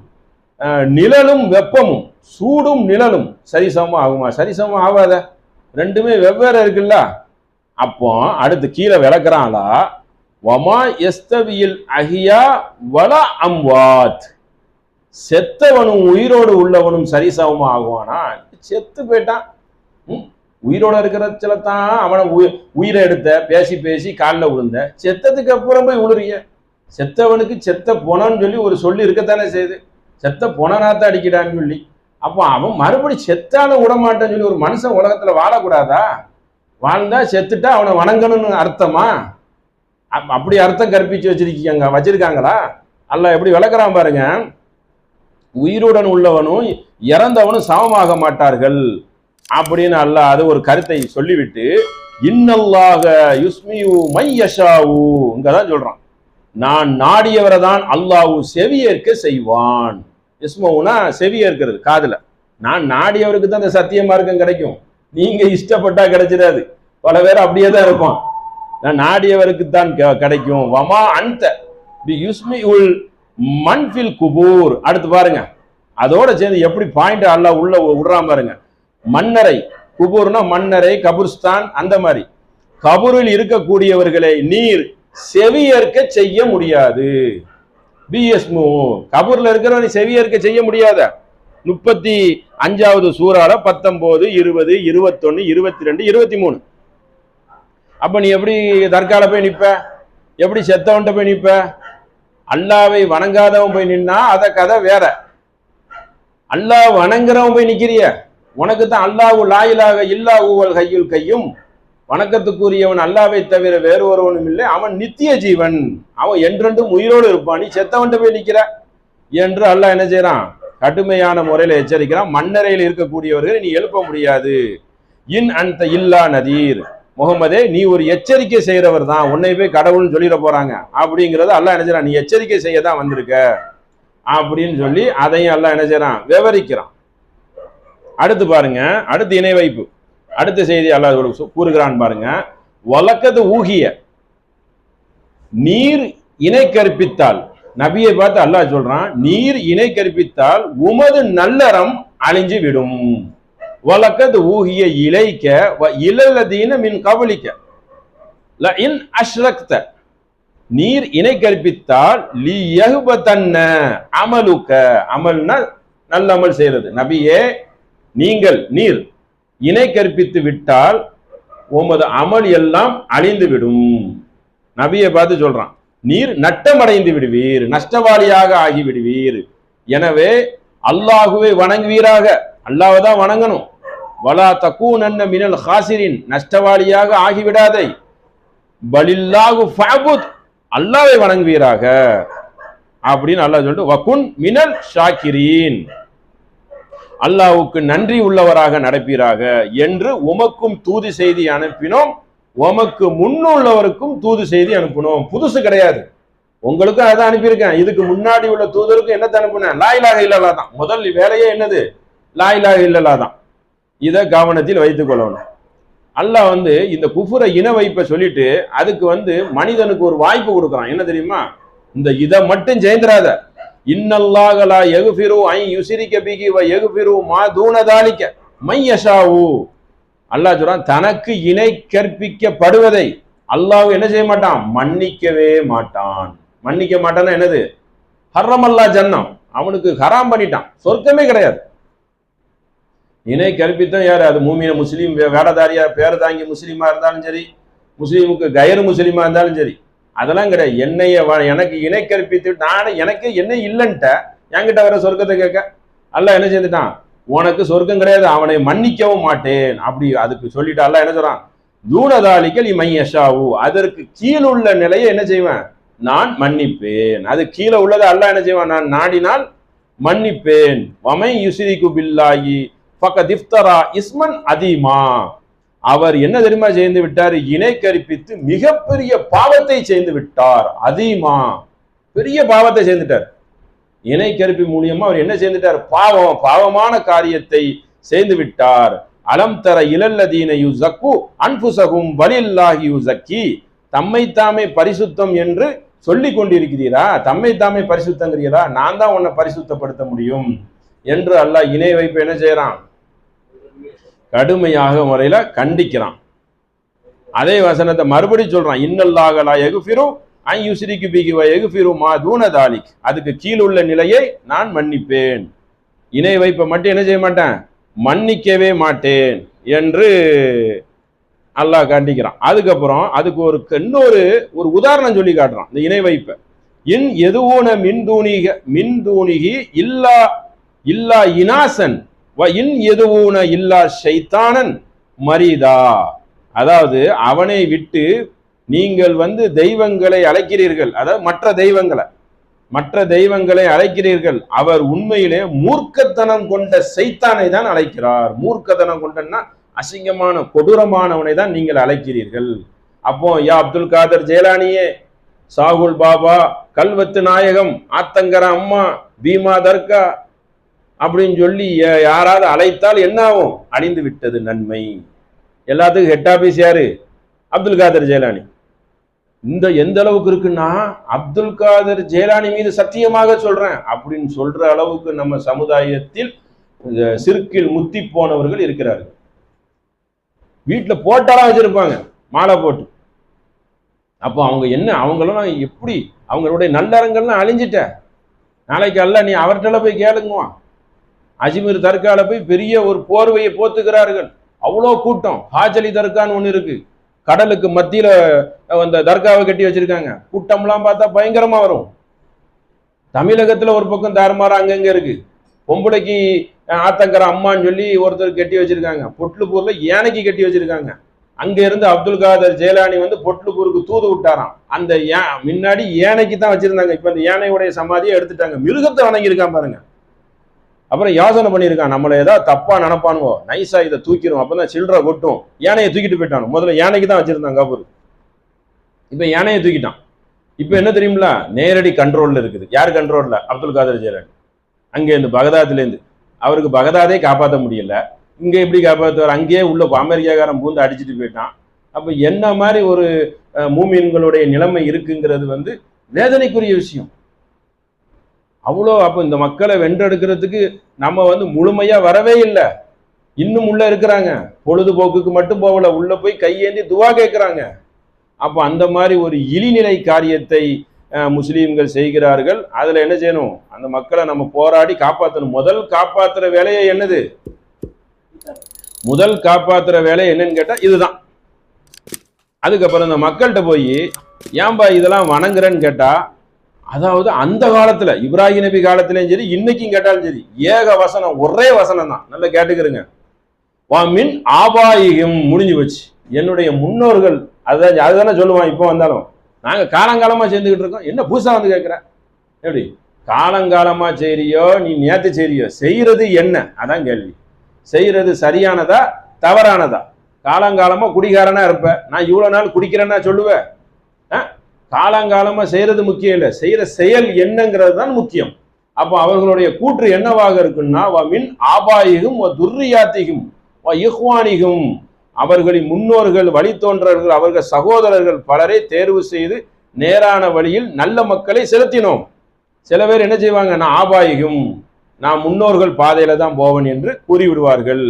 நிழலும் வெப்பமும், சூடும் நிழலும் சரிசமமா ஆகுமா? சரிசமம் ஆகாத, ரெண்டுமே வெவ்வேறு இருக்குல்ல. அப்போ அடுத்து கீழே விளக்குறாங்களா, வமா எஸ்தவியில் அஹியா வல அம்வாத், செத்தவனும் உயிரோடு உள்ளவனும் சரிசமமா ஆகுவானா? செத்து போயிட்டான், உயிரோட இருக்கிற தான் அவனை உயிரை எடுத்த, பேசி பேசி காலில் விழுந்த, செத்ததுக்கு அப்புறம் போய் விழுறிய. செத்தவனுக்கு செத்த பொணன்னு சொல்லி ஒரு சொல்லி இருக்கத்தானே செய்யுது, செத்த பொணனாத்தான் அடிக்கிறான்னு சொல்லி. அப்போ அவன் மறுபடி செத்தாலும் விடமாட்டேன்னு சொல்லி ஒரு மனுஷன் உலகத்துல வாழக்கூடாதா? வாழ்ந்தா செத்துட்டா அவனை வணங்கணும்னு அர்த்தமா? அப்படி அர்த்தம் கற்பிச்சு வச்சிருக்காங்களா? அல்லாஹ் எப்படி விளக்குறான் பாருங்க, உயிருடன் உள்ளவனும் இறந்தவனும் சமமாக மாட்டார்கள் அப்படின்னு அல்லாஹ் அது ஒரு கருத்தை சொல்லிவிட்டு, இன்னல்லாஹ யுஸ்மியு மை யஷாவு, இங்கதான் சொல்றான், நான் நாடியவரை தான் அல்லாஹ் செவியேற்க செய்வான். இஸ்மவுனா செவியேற்கிறது காதுல. நான் நாடியவருக்கு தான் அந்த சத்திய மார்க்கம் கிடைக்கும், நீங்க இஷ்டப்பட்டா கிடைச்சிடாது. பல பேர் அப்படியே தான் இருப்பான், நான் நாடியவருக்கு தான் கிடைக்கும். வமா அந்த யுஸ்மியுல் மன்ஃபில் குபூர். அடுத்து பாருங்க, அதோட சேர்ந்து எப்படி பாயிண்ட் அல்லாஹ் உள்ள விடுறான் பாருங்க. மன்னரை, குபூர்னா மன்னரை, கபுர்ஸ்தான், அந்த மாதிரி கபூரில் இருக்கக்கூடியவர்களை நீர் செவியேற்க செய்ய முடியாது. பிஎஸ்மு, கபூர்ல இருக்கிறவனை செவியேற்க செய்ய முடியாத. 35வது சூறால 19, 20, 21, 22, 23. அப்ப நீ எப்படி தற்கால போய் நிப்ப? எப்படி செத்தவன்ட்ட போய் நிப்ப? அல்லாவை வணங்காதவன் போய் நின்னா அத கதை வேற. அல்லாஹ் வணங்குறவன் போய் நிக்கிறிய, உனக்கு தான் அல்லாஹு லாயிலாக இல்லாஹுவல் ஹய்யுல் கையும், வணக்கத்துக்குரியவன் அல்லாவை தவிர வேறு ஒருவனும் இல்லை, அவன் நித்திய ஜீவன், அவன் என்றென்றும் உயிரோடு இருப்பான், நீ செத்தவன்ட்ட போய் நிக்கிற என்று அல்லாஹ் என்ன செய்யறான்? கடுமையான முறையில எச்சரிக்கிறான். மன்னரையில் இருக்கக்கூடியவர்களை நீ எழுப்ப முடியாது. இன் அந்த இல்லா நதீர், முகமதே நீ ஒரு எச்சரிக்கை செய்யறவர் தான், உன்னை போய் கடவுள்னு சொல்லிட போறாங்க அப்படிங்கிறத அல்லாஹ் என்ன செய்யறான்? நீ எச்சரிக்கை செய்ய தான் வந்திருக்க அப்படின்னு சொல்லி அதையும் அல்லாஹ் என்ன செய்யறான்? விவரிக்கிறான். அடுத்து பாருங்க, அடுத்து இணை வைப்பு, அடுத்த செய்தி அல்லாஹ் கூறுகிறான் பாருங்க. வலக்கது ஊகிய, நீர் இணை கற்பித்தால், நபியை பார்த்து அல்லாஹ் சொல்றான், நீர் இணை கற்பித்தால் உமது நல்லறம் அழிஞ்சு விடும். வலக்கது ஊகிய இலைக்க இலல்லதீன மின் கவலிக்க இன் அஷ்ரக்த, நீர் இணை கற்பித்தால் லியஹ்பதன்ன அமலுக்க, அமல்னா நல்ல அமல் செய்யறது. நபியே நீர் இணை கற்பித்து விட்டால் உமது அமல் எல்லாம் அழிந்து விடும். நபியை பார்த்து சொல்றான், நீர் நட்டமடைந்து விடுவீர், நஷ்டவாளியாக ஆகி விடுவீர். எனவே அல்லாஹுவை வணங்குவீராக, அல்லாஹ்வை தான் வணங்கணும். வலா தகூனன்ன மினல் ஹாசிரின், நஷ்டவாளியாக ஆகிவிடாதே. பலில்லாஹு ஃபஅபுத், அல்லாஹ்வை வணங்குவீராக அப்படின்னு அல்லாஹ் சொல்லிட்டு, வகுன் மினல் ஷாக்கிரீன், அல்லாஹ்வுக்கு நன்றி உள்ளவராக நடப்பீராக என்று உமக்கும் தூது செய்தி அனுப்பினோம், உமக்கு முன்னுள்ளவருக்கும் தூது செய்தி அனுப்பினோம். புதுசு கிடையாது, உங்களுக்கும் அதான் அனுப்பியிருக்கேன். இதுக்கு முன்னாடி உள்ள தூதருக்கும் என்னத்தை அனுப்புனேன்? லா இலாஹ இல்லல்லாஹ் தான். முதல் வேலையே என்னது? லா இலாஹ இல்லல்லாஹ் தான். இதை கவனத்தில் வைத்துக் கொள்ளணும். அல்லாஹ் இந்த குஃபுரை இன வைப்பை சொல்லிட்டு அதுக்கு மனிதனுக்கு ஒரு வாய்ப்பு கொடுக்குறான். என்ன தெரியுமா? இதை மட்டும் ஜெயந்திராத, இன்னல்லாஹ லா யக்ஃபிரு ஐ யுஸ்ரிக பிஹி வ யக்ஃபிரு மா தூன தாலிக மை யஷாவு. அல்லாஹ் சொல்றான், தனக்கு இணை கற்பிக்கப்படுவதை அல்லாஹ் என்ன செய்ய மாட்டான்? மன்னிக்கவே மாட்டான். மன்னிக்க மாட்டான்னா என்னது? ஹர்ரம் அல்லா ஜன்னம், அவனுக்கு ஹராம் பண்ணிட்டான், சொர்க்கமே கிடையாது. இணை கற்பித்தான் யாரு? அது மூமின முஸ்லீம் வேடதாரியா பேர் தாங்கி முஸ்லீமா இருந்தாலும் சரி, முஸ்லீமுக்கு கயர் முஸ்லீமா இருந்தாலும் சரி, அதெல்லாம் கிடையாது. எனக்கு இணை கற்பித்து எனக்கு என்ன இல்லைன்ட்ட என்கிட்ட வர சொர்க்கத்தை கேட்க அல்லாஹ் என்ன செஞ்சுட்டான், உனக்கு சொர்க்கம் கிடையாது, அவனை மன்னிக்கவும் மாட்டேன் அப்படி அதுக்கு சொல்லிட்டு அல்லாஹ் என்ன சொல்றான், தூனதாலிக்கல் இமையஷாவு, அதற்கு கீழுள்ள நிலையை என்ன செய்வேன், நான் மன்னிப்பேன். அது கீழே உள்ளதை அல்லாஹ் என்ன செய்வான், நான் நாடினால் மன்னிப்பேன். வமை யுஸ்ரிகு பில்லாஹி ஃபகத் இஃப்தரா இஸ்மன் அதீமா, அவர் என்ன தெரியுமா செய்து விட்டார், இணை கற்பித்து மிகப்பெரிய பாவத்தை செய்து விட்டார். அதீமா, பெரிய பாவத்தை செய்துட்டார். இணை கற்பிப்பு மூலியமா அவர் என்ன செய்துட்டார், பாவமான காரியத்தை செய்து விட்டார். அலம் தர இலல்லதீன யுஸக்கு அன்ஃபுஸஹும் வலில்லாஹி யுஸக்கி, தம்மை தாமே பரிசுத்தம் என்று சொல்லி கொண்டிருக்கிறீரா, தம்மை தாமே பரிசுத்தங்கிறீரா, நான் தான் உன்னை பரிசுத்தப்படுத்த முடியும் என்று அல்லாஹ் இணை வைப்பு என்ன செய்யறான், கடுமையாக முறையில கண்டிக்கிறான். அதே வசனத்தை மறுபடி சொல்றான், இன்னல்லாஹ லா யக்ஃபிரு அன் யுஸ்ரிகு பிஹி வ யக்ஃபிரு மா தூன தாலிக், அதுக்கு கீழுள்ள நிலையை நான் மன்னிப்பேன், இணை வைப்பை மட்டும் என்ன செய்ய மாட்டேன், மன்னிக்கவே மாட்டேன் என்று அல்லாஹ் கண்டிக்கிறான். அதுக்கப்புறம் அதுக்கு இன்னொரு உதாரணம் சொல்லி காட்டுறான் இந்த இணை வைப்பை. இன் எதுவூன மின்தூனிகி இல்லா இல்லா இனாசன் வ இன் எதுவூன இல்லா ஷைத்தானன் மரிதா, அதாவது அவனை விட்டு நீங்கள் தெய்வங்களை அழைக்கிறீர்கள், அதாவது மற்ற தெய்வங்களை அழைக்கிறீர்கள், அவர் உண்மையிலே மூர்க்கத்தனம் கொண்ட சைத்தானை தான் அழைக்கிறார். மூர்க்கத்தனம் கொண்டன்னா அசிங்கமான கொடூரமானவனை தான் நீங்கள் அழைக்கிறீர்கள். அப்போ யா அப்துல் காதர் ஜேலானியே, சாகுல் பாபா, கல்வத்து நாயகம், ஆத்தங்கர அம்மா, பீமா தர்கா அப்படின்னு சொல்லி யாராவது அழைத்தால் என்ன ஆகும், அழிந்து விட்டது நன்மை. எல்லாத்துக்கும் ஹெட் ஆபீஸ் யாரு, அப்துல் காதர் ஜேலானி. எந்த அளவுக்கு இருக்குன்னா, அப்துல் காதர் ஜேலானி மீது சத்தியமாக சொல்றேன் அப்படின்னு சொல்ற அளவுக்கு நம்ம சமுதாயத்தில் சிறுக்கில் முத்தி போனவர்கள் இருக்கிறார்கள். வீட்டுல போட்டாலாம் வச்சிருப்பாங்க மாலை போட்டு. அப்போ அவங்களாம் எப்படி, அவங்களுடைய நல்லறங்கள்லாம் அழிஞ்சிட்ட. நாளைக்கு அல்ல நீ அவர்கிட்ட போய் கேளுங்குவான். அஜ்மீர் தர்கால போய் பெரிய ஒரு போர்வையை போத்துக்கிறார்கள், அவ்வளோ கூட்டம். ஹாஜலி தர்கான்னு ஒண்ணு இருக்கு, கடலுக்கு மத்தியில அந்த தர்காவை கட்டி வச்சிருக்காங்க. கூட்டம்லாம் பார்த்தா பயங்கரமா வரும். தமிழகத்துல ஒரு பக்கம் தாறுமாறா அங்கங்க இருக்கு. பொம்பளைக்கு ஆத்தங்கர அம்மான்னு சொல்லி ஒருத்தர் கட்டி வச்சிருக்காங்க. பொட்லுப்பூர்ல யானைக்கு கட்டி வச்சிருக்காங்க. அங்க இருந்து அப்துல் காதர் ஜேலானி பொட்லுப்பூருக்கு தூது விட்டாராம். அந்த முன்னாடி யானைக்கு தான் வச்சிருந்தாங்க, இப்ப அந்த யானையுடைய சமாதியை எடுத்துட்டாங்க. மிருகத்தை வணங்கியிருக்கான் பாருங்க. அப்புறம் யோசனை பண்ணியிருக்கான், நம்மளை ஏதாவது தப்பா நினைப்பானுவோ, நைஸா இதை தூக்கிடும், அப்பதான் சில்லற கொட்டும். யானையை தூக்கிட்டு போயிட்டானு. முதல்ல யானைக்கு தான் வச்சிருந்தாங்க கபூர், இப்ப யானையை தூக்கிட்டான். இப்ப என்ன தெரியுங்களா, நேரடி கண்ட்ரோல்ல இருக்குது. யார் கண்ட்ரோல்ல, அப்துல் காதர் ஜேலானி. அங்கே இருந்து பகதாதுல இருந்து அவருக்கு பகதாதே காப்பாற்ற முடியல, இங்க எப்படி காப்பாற்றுவார், அங்கேயே உள்ள அமெரிக்காக்காரன் பூந்து அடிச்சுட்டு போயிட்டான். அப்ப என்ன மாதிரி ஒரு மூமின்களுடைய நிலைமை இருக்குங்கிறது வேதனைக்குரிய விஷயம். அவ்வளோ. அப்போ இந்த மக்களை வென்றெடுக்கிறதுக்கு நம்ம முழுமையா வரவே இல்லை. இன்னும் உள்ள இருக்கிறாங்க, பொழுதுபோக்குக்கு மட்டும் போகல, உள்ள போய் கையேந்தி துவா கேட்கிறாங்க. அப்போ அந்த மாதிரி ஒரு இழிநிலை காரியத்தை முஸ்லீம்கள் செய்கிறார்கள். அதுல என்ன செய்யணும், அந்த மக்களை நம்ம போராடி காப்பாற்றணும். முதல் காப்பாற்றுற வேலையை என்னது, முதல் காப்பாற்றுற வேலை என்னன்னு கேட்டா இதுதான். அதுக்கப்புறம் இந்த மக்கள்கிட்ட போய் ஏன்பா இதெல்லாம் வணங்குறேன்னு கேட்டா, அதாவது அந்த காலத்துல இப்ராஹிம் நபி காலத்திலையும் சரி, இன்னைக்கும் கேட்டாலும் சரி, ஏக வசனம், ஒரே வசனம் தான். நல்லா கேட்டுக்கிறங்க. மின் ஆபாயிகம் முடிஞ்சு வச்சு, என்னுடைய முன்னோர்கள் அதுதானே சொல்லுவான். இப்போ வந்தாலும் நாங்க காலங்காலமா சேர்ந்துக்கிட்டு இருக்கோம், என்ன புதுசா கேட்கிற, எப்படி காலங்காலமா செய்யறியோ, நீ நேத்து செய்யறியோ, செய்யறது என்ன, அதான் கேள்வி. செய்யறது சரியானதா தவறானதா? காலங்காலமா குடிகாரனா இருப்ப, நான் இவ்வளவு நாள் குடிக்கிறேன்னா சொல்லுவேன். காலங்காலமா செய்யறது முக்கியம் இல்லை, செய்யற செயல் என்னங்கிறது தான் முக்கியம். அப்போ அவர்களுடைய கூற்று என்னவாக இருக்குன்னா, மின் ஆபாயிகும் துர்ரியாத்திகும் இஹ்வானிகும், அவர்களின் முன்னோர்கள், வழித்தோன்றர்கள், அவர்கள் சகோதரர்கள் பலரை தேர்வு செய்து நேரான வழியில் நல்ல மக்களை செலுத்தினோம். சில பேர் என்ன செய்வாங்க, நான் ஆபாயிகும், நான் முன்னோர்கள் பாதையில தான் போவன் என்று கூறிவிடுவார்கள்.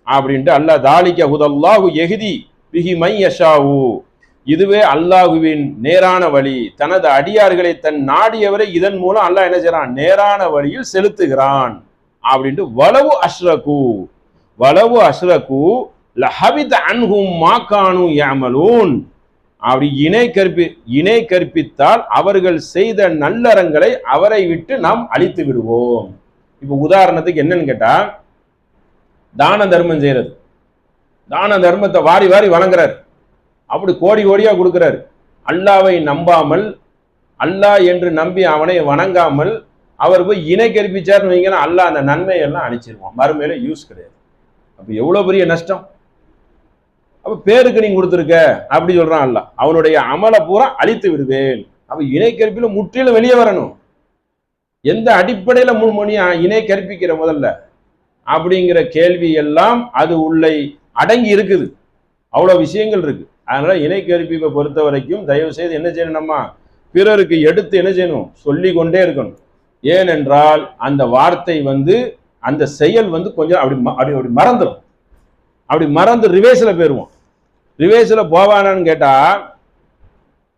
அப்படின்ட்டு அல்லாஹ் தாலிக ஹுதல்லாஹு யஹ்தி பிஹி மை யஷாவு, இதுவே அல்லாஹுவின் நேரான வழி, தனது அடியார்களை தன் நாடியவரை இதன் மூலம் அல்லாஹ் என்ன செய்யறான், நேரான வழியில் செலுத்துகிறான் அப்படின்ட்டு. வலவு அஷ்ரகு லஹபித அன்ஹும் மா கானு யஅமலூன், அப்படி இணை கற்பித்தால் அவர்கள் செய்த நல்லறங்களை அவரை விட்டு நாம் அழித்து விடுவோம். இப்ப உதாரணத்துக்கு என்னன்னு கேட்டா, தான தர்மம் செய்யறது, தான தர்மத்தை வாரி வாரி வழங்குறாரு, அப்படி கோடி கோடியா கொடுக்கிறாரு. அல்லாவை நம்பாமல், அல்லாஹ் என்று நம்பி அவனை வணங்காமல் அவர் போய் இணை கற்பிச்சார்னு வைங்கன்னா அல்லாஹ் அந்த நன்மையெல்லாம் அழிச்சிருவான், மறுமையில யூஸ் கிடையாது. அப்ப எவ்வளவு பெரிய நஷ்டம். அப்ப பேருக்கு நீங்க கொடுத்துருக்க அப்படி சொல்றான் அல்லாஹ், அவனுடைய அமலை பூரா அழித்து விடுவேன். அப்ப இணை கற்பில முற்றிலும் வெளியே வரணும். எந்த அடிப்படையில முன்மொழியா இணை கற்பிக்கிற முதல்ல அப்படிங்கிற கேள்வி எல்லாம் அது உள்ளே அடங்கி இருக்குது. அவ்வளவு விஷயங்கள் இருக்கு. அதனால இணை கற்பிப்பை பொறுத்த வரைக்கும் தயவு செய்து என்ன செய்யணும், நம்ம பிறருக்கு எடுத்து என்ன செய்யணும், சொல்லி கொண்டே இருக்கணும். ஏனென்றால் அந்த வார்த்தை அந்த செயல் கொஞ்சம் அப்படி அப்படி மறந்துடும். அப்படி மறந்து ரிவேஸ்ல போயிருவோம். ரிவேஸ்ல போவானான்னு கேட்டா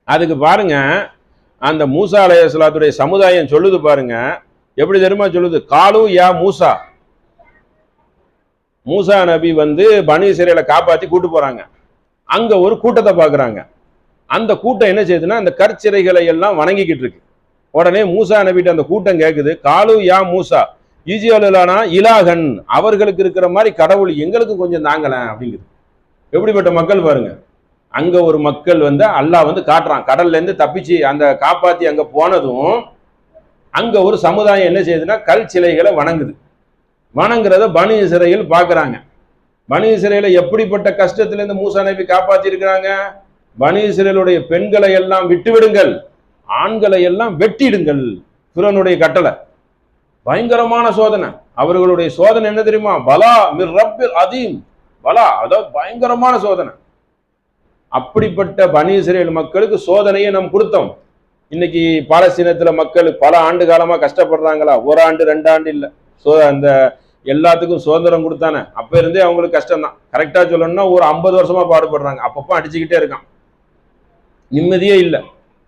அதுக்கு பாருங்க, அந்த மூசா அலைஹிஸ்ஸலாத்துடைய சமுதாயம் சொல்லுது பாருங்க, எப்படி தெரியுமா சொல்லுது, காலு யா மூசா. மூசா நபி பனி இஸ்ரேலை காப்பாத்தி கூட்டு போறாங்க. அங்க ஒரு கூட்டத்தை பாக்குறாங்க. அந்த கூட்டம் என்ன செய்யுதுன்னா அந்த கற்சிறைகளை எல்லாம் வணங்கிக்கிட்டு இருக்கு. உடனே மூசா நபிட்ட அந்த கூட்டம் கேட்குது, காலு யா மூசா ஈஜியலானா இலாகன், அவர்களுக்கு இருக்கிற மாதிரி கடவுள் எங்களுக்கு கொஞ்சம் தாங்கல அப்படிங்குது. எப்படிப்பட்ட மக்கள் பாருங்க. அங்க ஒரு மக்கள் அல்லாஹ் காட்டுறான், கடல்ல இருந்து தப்பிச்சு அந்த காப்பாத்தி அங்க போனதும் அங்க ஒரு சமுதாயம் என்ன செய்யுதுன்னா கல் சிலைகளை வணங்குது. வணங்குறத பனி இஸ்ரேல் பாக்குறாங்க. பனி இஸ்ரேலை எப்படிப்பட்ட கஷ்டத்திலிருந்து மூசா நபி காப்பாத்தி இருக்கிறாங்க. பனி இஸ்ரேலுடைய பெண்களை எல்லாம் விட்டு விடுங்கள், ஆண்களை எல்லாம் வெட்டிடுங்கள், ஃபிரௌனுடைய கட்டளை. பயங்கரமான சோதனை. அவர்களுடைய சோதனை என்ன தெரியுமா, பலா மிர் ரப்பில் அதீம், பலா, அதாவது பயங்கரமான சோதனை. அப்படிப்பட்ட பனி இஸ்ரேல் மக்களுக்கு சோதனையை நாம் கொடுத்தோம். இன்னைக்கு பாலஸ்தீனத்துல மக்கள் பல ஆண்டு காலமா கஷ்டப்படுறாங்களா? ஒரு ஆண்டு 2 ஆண்டு இல்லை. அந்த எல்லாத்துக்கும் சுதந்திரம் கொடுத்தானே, அப்ப இருந்தே அவங்களுக்கு கஷ்டம் தான். கரெக்டா சொல்லணும்னா ஒரு 50 வருஷமா பாடுபடுறாங்க. அப்பப்போ அடிச்சுக்கிட்டே இருக்கான், நிம்மதியே இல்லை,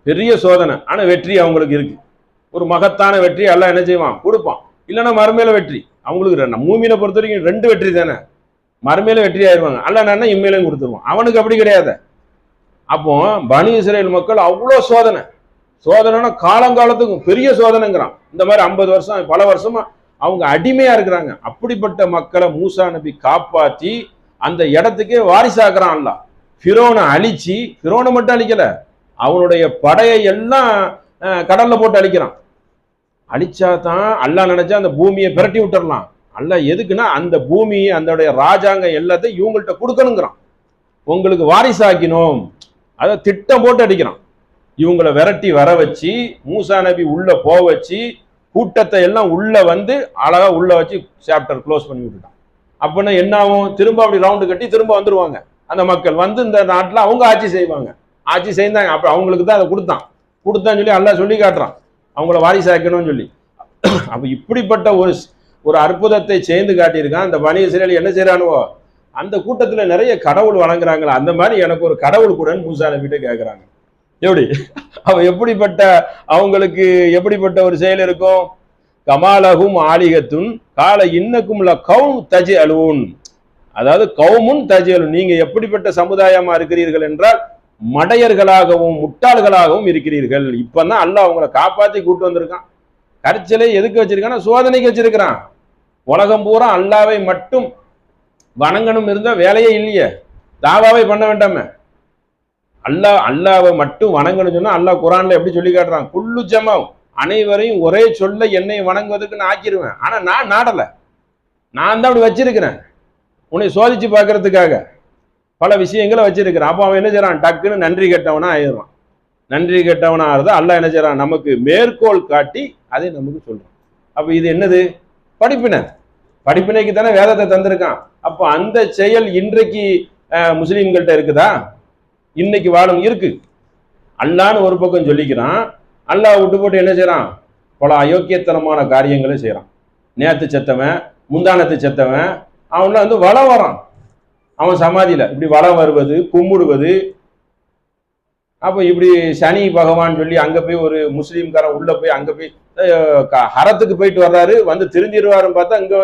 பெரிய சோதனை. ஆனா வெற்றி அவங்களுக்கு இருக்கு. ஒரு மகத்தான வெற்றி அல்லாஹ் என்ன செய்வான், கொடுப்பான். இல்லைன்னா மறுமையில வெற்றி அவங்களுக்கு. மூமினை பொறுத்த வரைக்கும் 2 வெற்றி தானே, மறுமையில வெற்றி ஆயிடுவாங்க. அல்லாஹ் இம்மையிலையும் கொடுத்துருவான். அவனுக்கு அப்படி கிடையாது. அப்போ பனி இஸ்ரேல் மக்கள் அவ்வளோ சோதனைனா காலங்காலத்துக்கும் பெரிய சோதனைங்கிறான். இந்த மாதிரி 50 வருஷம் பல வருஷமா அவங்க அடிமையா இருக்கிறாங்க. அப்படிப்பட்ட மக்களை மூசா நபி காப்பாற்றி அந்த இடத்துக்கே வாரிசாக்குறான் அல்லாஹ். ஃபிரௌனை அழிச்சு, ஃபிரௌனை மட்டும் அழிக்கல, அவனுடைய படையை எல்லாம் கடல்ல போட்டு அழிக்கிறான். அழிச்சா தான் அல்லாஹ் நினைச்சா அந்த பூமியை பிரட்டி விட்டுறலாம். அல்லாஹ் எதுக்குன்னா அந்த பூமி அந்த ராஜாங்க எல்லாத்தையும் இவங்கள்ட்ட கொடுக்கணுங்கிறான். உங்களுக்கு வாரிசாக்கினோம், அதை திட்டம் போட்டு அடிக்கிறான். இவங்களை விரட்டி வர வச்சு மூசா நபி உள்ள வச்சு கூட்டத்தை எல்லாம் உள்ள அழகா உள்ள வச்சு சாப்டர் க்ளோஸ் பண்ணி விட்டுட்டான். அப்படின்னா என்ன ஆகும், திரும்ப அப்படி ரவுண்டு கட்டி திரும்ப வந்துருவாங்க அந்த மக்கள். இந்த நாட்டில் அவங்க ஆட்சி செய்வாங்க. ஆட்சி செய்தாங்க. அப்ப அவங்களுக்கு தான் அதை கொடுத்தான்னு சொல்லி அல்லாஹ் சொல்லி காட்டுறான், அவங்கள வாரிசாக்கணும்னு சொல்லி. அப்ப இப்படிப்பட்ட ஒரு அற்புதத்தை செய்து காட்டியிருக்கான். அந்த பனி இஸ்ரேல் என்ன செய்யறானுவோ, அந்த கூட்டத்துல நிறைய கடவுள் வணங்குறாங்களா, அந்த மாதிரி எனக்கு ஒரு கடவுள் கூடன்னு மூசா நபிட்ட கேட்கிறாங்க. எப்படி எப்படிப்பட்ட அவங்களுக்கு எப்படிப்பட்ட ஒரு செயல் இருக்கும். கமாலகும் ஆலிகத்துன் கால இன்னக்கும் கௌம் தஜி அலுன், அதாவது கௌமுன் தஜி அலுன், நீங்க எப்படிப்பட்ட சமுதாயமா இருக்கிறீர்கள் என்றால் மடையர்களாகவும் முட்டாள்களாகவும் இருக்கிறீர்கள். இப்பதான் அல்லாஹ் அவங்களை காப்பாத்தி கூட்டு வந்திருக்கான். கற்சிலை எதுக்கு வச்சிருக்கான்னா சோதனைக்கு வச்சிருக்கிறான். உலகம் பூரா அல்லாவை மட்டும் வணங்கணும் இருந்தா வேலையே இல்லையே, தாவாவை பண்ண வேண்டாமே. அல்லாவை மட்டும் வணங்கணும் சொன்னா அல்லாஹ் குரான்ல எப்படி சொல்லி காட்டுறான், குல்லு ஜமாவ், அனைவரையும் ஒரே சொல்ல என்னை வணங்குவதற்கு நான் ஆக்கிடுவேன். ஆனா நான் நாடல, நான் தான் அப்படி வச்சிருக்கிறேன் உன்னை சோதிச்சு பார்க்கறதுக்காக பல விஷயங்களை வச்சிருக்கிறான். அப்போ அவன் என்ன செய்யறான், டக்குன்னு நன்றி கெட்டவனா ஆயிடுறான். நன்றி கெட்டவனா ஆறுதா அல்லாஹ் என்ன செய்யறான், நமக்கு மேற்கோள் காட்டி அதை நமக்கு சொல்றான். அப்ப இது என்னது, படிப்பினைக்கு தானே வேதத்தை தந்திருக்கான். அப்போ அந்த செயல் இன்றைக்கு முஸ்லீம்கள்ட்ட இருக்குதா, இன்னைக்கு வாழும் இருக்கு. அல்லான்னு ஒரு பக்கம் சொல்லிக்கிறான், அல்லாஹ் விட்டு போட்டு என்ன செய்யறான், பல அயோக்கியத்தனமான காரியங்களை செய்யறான். நேத்து செத்தவன் முந்தானத்து செத்தவன் அவன்ல வளம் வரான். அவன் சமாதியில இப்படி வளம் வருவது, கும்பிடுவது. அப்போ இப்படி சனி பகவான் சொல்லி அங்க போய் ஒரு முஸ்லீம்காரன் உள்ள போய் அங்க போய் ஹரத்துக்கு போயிட்டு வர்றாரு, திருந்திடுவாருன்னு பார்த்தா இங்க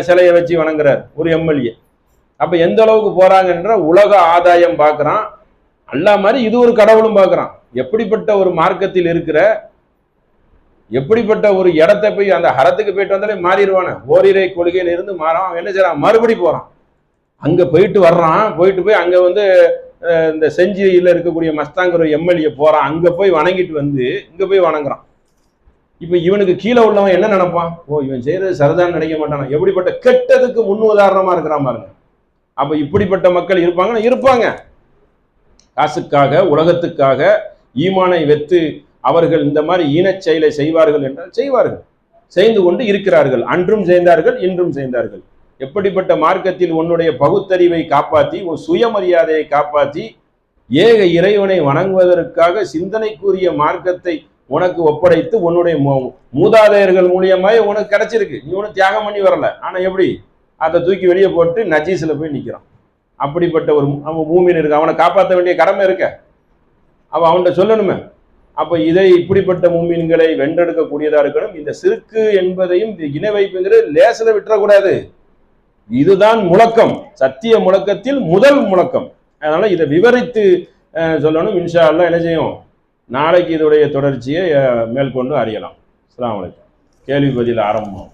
சிலையை வச்சு வணங்குறாரு ஒரு எம்எல்ஏ. அப்ப எந்த அளவுக்கு போறாங்கன்ற உலக ஆதாயம் பார்க்கறான். அல்லாஹ் மாதிரி இது ஒரு கடவுளும் பார்க்குறான். எப்படிப்பட்ட ஒரு மார்க்கத்தில் இருக்கிற, எப்படிப்பட்ட ஒரு இடத்த போய் அந்த ஹரத்துக்கு போயிட்டு வந்தாலே மாறிடுவானே. ஓரிரை கொள்கையில இருந்து மாறான், என்ன செய்யறான், மறுபடி போறான். அங்க போயிட்டு வர்றான், போயிட்டு போய் அங்க வந்து இந்த செஞ்சியில இருக்கக்கூடிய மஸ்தாங்கிற எம்எல்ஏ போறான், அங்க போய் வணங்கிட்டு வந்து இங்க போய் வணங்குறான். இப்ப இவனுக்கு கீழே உள்ளவன் என்ன நினைப்பான்? ஓ, இவன் செய்யறது சரிதான் நினைக்க மாட்டானா? எப்படிப்பட்ட கெட்டதுக்கு முன் உதாரணமா இருக்கிறான் பாருங்க. அப்ப இப்படிப்பட்ட மக்கள் இருப்பாங்கன்னா இருப்பாங்க. காசுக்காக, உலகத்துக்காக ஈமானை வெத்து அவர்கள் இந்த மாதிரி ஈனச் செயலை செய்வார்கள் என்றால் செய்வார்கள், செய்து கொண்டு இருக்கிறார்கள். அன்றும் செய்தார்கள், இன்றும் செய்தார்கள். எப்படிப்பட்ட மார்க்கத்தில் உன்னுடைய பகுத்தறிவை காப்பாற்றி, உன் சுயமரியாதையை காப்பாற்றி, ஏக இறைவனை வணங்குவதற்காக சிந்தனைக்குரிய மார்க்கத்தை உனக்கு ஒப்படைத்து உன்னுடைய மூதாதையர்கள் மூலியமாய் உனக்கு கிடைச்சிருக்கு. நீ ஒன்றும் தியாகம் பண்ணி வரல. ஆனா எப்படி அதை தூக்கி வெளியே போட்டு நஜீஸ்ல போய் நிற்கிறான். அப்படிப்பட்ட ஒரு அவன் பூமியில் இருக்கு, அவனை காப்பாற்ற வேண்டிய கடமை இருக்க, அவன் அவன்கிட்ட சொல்லணுமே. அப்ப இதை இப்படிப்பட்ட மூமின்களை வென்றெடுக்கக்கூடியதா இருக்கணும். இந்த சிறுக்கு என்பதையும் இணை வைப்புங்கிறது லேசில விட்டுறக்கூடாது. இதுதான் முழக்கம், சத்திய முழக்கத்தில் முதல் முழக்கம். அதனால இதை விவரித்து சொல்லணும். இன்ஷா அல்லாஹ் என்ன செய்யும், நாளைக்கு இதோடைய தொடர்ச்சியை மேற்கொண்டு அறியலாம். அஸ்ஸலாமு அலைக்கும். கேள்வி பதில் ஆரம்பம்.